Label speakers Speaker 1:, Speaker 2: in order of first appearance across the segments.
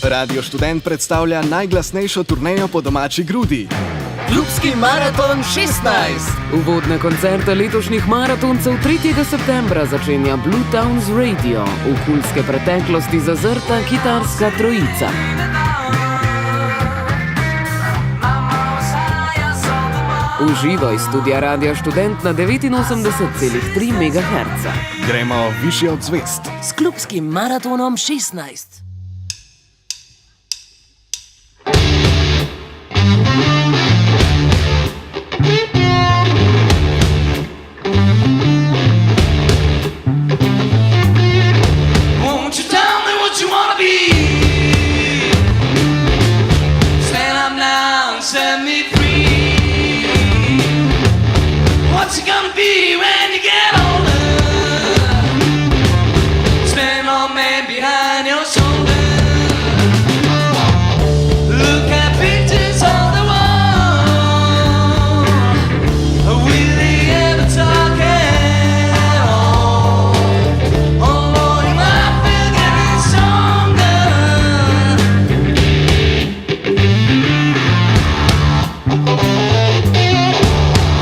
Speaker 1: Radio Študent predstavlja najglasnejšo turnejo po domači grudi. Klubski maraton 16.
Speaker 2: Uvodne koncerte letošnjih maratoncev 3. septembra začenja Blue Towns Radio, v kulske preteklosti zazrta kitarska trojica. Uživaj iz studia Radia Študent na 89,3 MHz.
Speaker 1: Gremo višje od zvezd.
Speaker 3: S klubskim maratonom 16.
Speaker 4: What's it gonna be when you get older? Spend all man behind your shoulder. Look at pictures on the wall. Will they ever talk at all? Oh Lord, you might feel getting stronger.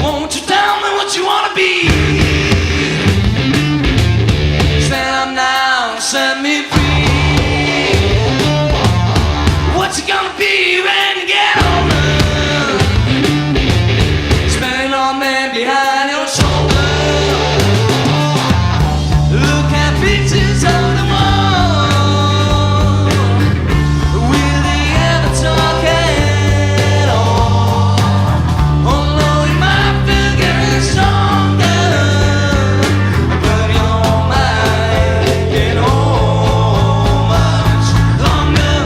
Speaker 4: Won't you tell me what you wanna be? Stand up now, set me free. What's it gonna be when you get older? Spend all man behind your shoulder. Look at pictures on the wall. Will they ever talk at all? Oh Lord, you might feel getting stronger, but your mind get on much longer.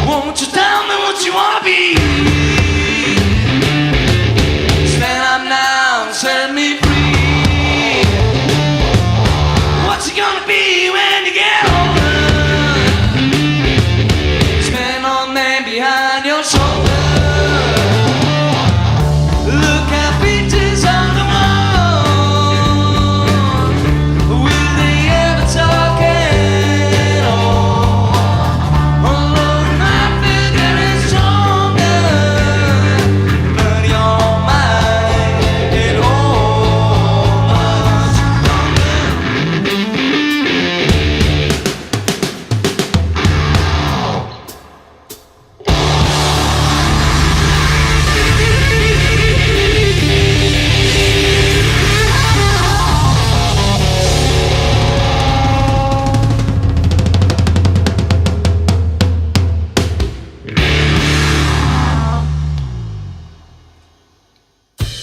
Speaker 4: Won't you tell me what you wanna be? Stand up now and set me free. What's it gonna be when you get older? Spend all man behind your shoulder. Look at pictures on the wall. Will they ever talk at all? Oh Lord, my figure is stronger, but your mind it all much longer.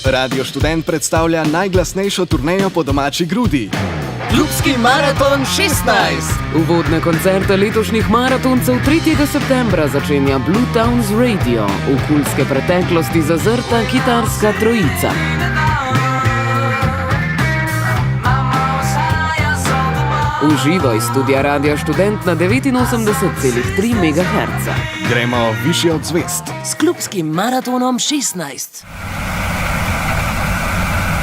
Speaker 1: Radio Študent predstavlja najglasnejšo turnejo po domači grudi.
Speaker 3: Klubski maraton 16.
Speaker 2: Uvodne koncerte letošnjih maratoncev 3. septembra začenja Blue Towns Radio, v kulske preteklosti zazrta kitarska trojica. Uživaj iz studia Radia Študent na 89,3 MHz.
Speaker 1: Gremo višje od zvezd.
Speaker 3: S klubskim maratonom 16.